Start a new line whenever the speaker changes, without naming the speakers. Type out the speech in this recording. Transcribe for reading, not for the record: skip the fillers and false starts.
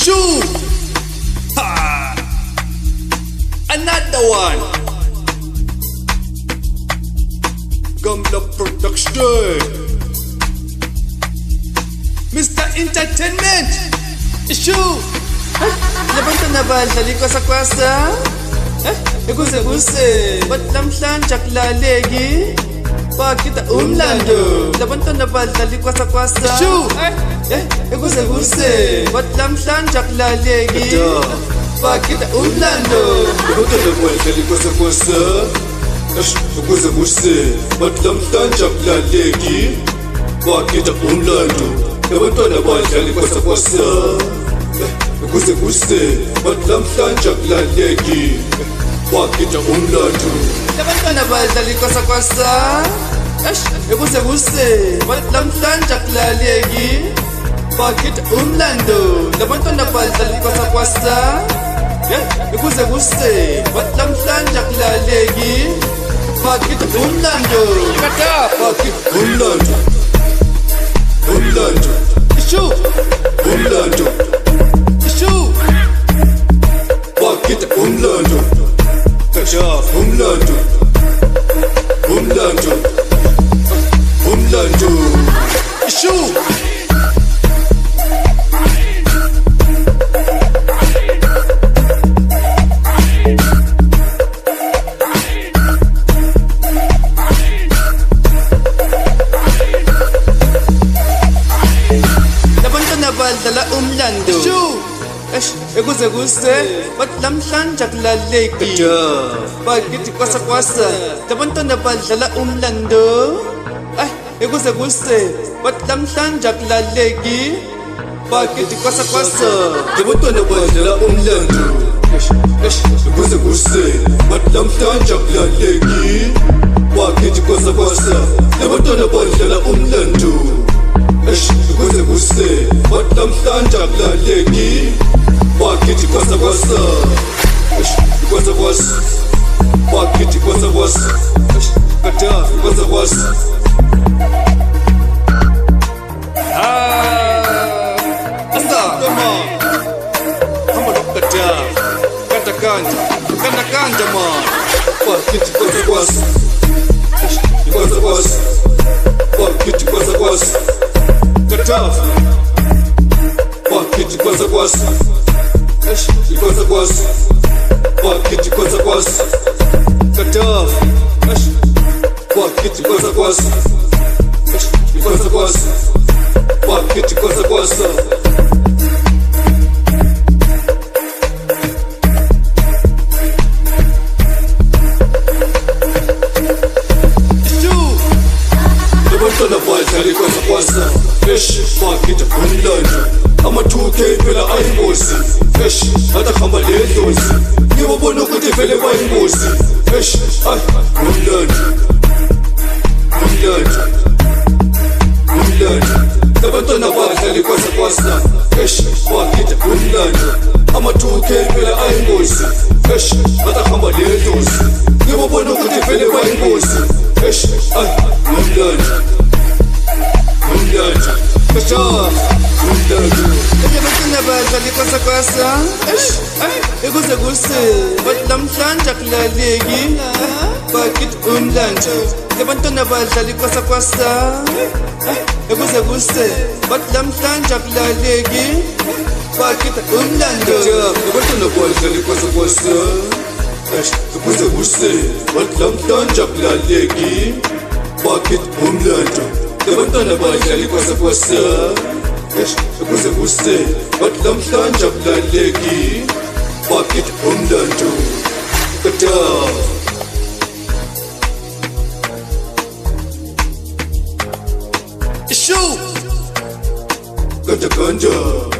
Shoo! Ha! Another one. Ngamla production. Mr. Entertainment. Shoo!
Labantu nabadlali-kwasakwasa Ekuze-kuze bathi namhlanje akulaleki Bakita umlando Labantu nabadlali-kwasakwasa
Shoo!
Ekuze-kuze bathi namhlanje akulaleki Bakita umlando
Labantu nabadlali-kwasakwasa Ekuze-kuze bathi namhlanje akulaleki Bakita umlando Labantwana badlali-kwasakwasa Ekuze-kuze bathi namhlanje akulaleki Bakita umlando
Labantwana badlali-kwasakwasa Ekuze-kuze bathi namhlanje akulaleki Bakita umlando Labantwana badlali-kwasakwasa Ekuze-kuze bathi namhlanje akulaleki Bakita umlando
Bakita umlando Umlando
Shoo!
Umlando
Shoo!
Bakita umlando Gadafi umlando Umlando Umlando Shoo!
Badlala umlando
Shoo!
Ekuze-kuze bathi namhlanje akulaleki Bakita kwasakwasa Labantwana badlala umlando Ekuze-kuze bathi namhlanje akulaleki Bakita kwasakwasa
Labantwana badlala umlando Ekuze-kuze bathi namhlanje akulaleki Bakita kwasakwasa Labantwana badlala umlando Ekuze-kuze bathi namhlanje akulaleki Bakita kwasakwasa Kwasakwasa Bakita kwasakwasa Gadafi kwasakwasa Hamba nokugadafi Kanda man Bakita kwasakwasa Kwasakwasa Bakita kwasakwasa Gadafi Bakita kwasakwasa Kwasakwasa Bakita kwasakwasa Gadafi Bakita kwasakwasa Kwasakwasa Bakita kwasakwasa Labantwana badlali kwasakwasa Bakita umlando Ama-2K phela ayingozi Athi ahamba ledlozi Ngibabona ukuthi vele bayingozi Umlando Umlando Umlando Labantwana badlali kwasakwasa Bakita umlando Ama-2K phela ayingozi Athi ahamba ledlozi Ngibabona ukuthi vele bayingozi Umlando Umlando Umlando
Labantwana badlali-kwasakwasa Ekuze-kuze bathi namhlanje akulaleki Bakita umlando Labantwana badlali-kwasakwasa Ekuze-kuze bathi namhlanje akulaleki Bakita umlando
Labantwana badlali kwasakwasa Ekuze-kuze bathi namhlanje akulaleki Bakita umlando Labantwana badlali kwasakwasa Ekuze-kuze bathi namhlanje akulaleki Bakita umlando Gadafi
Shoo!
Ganda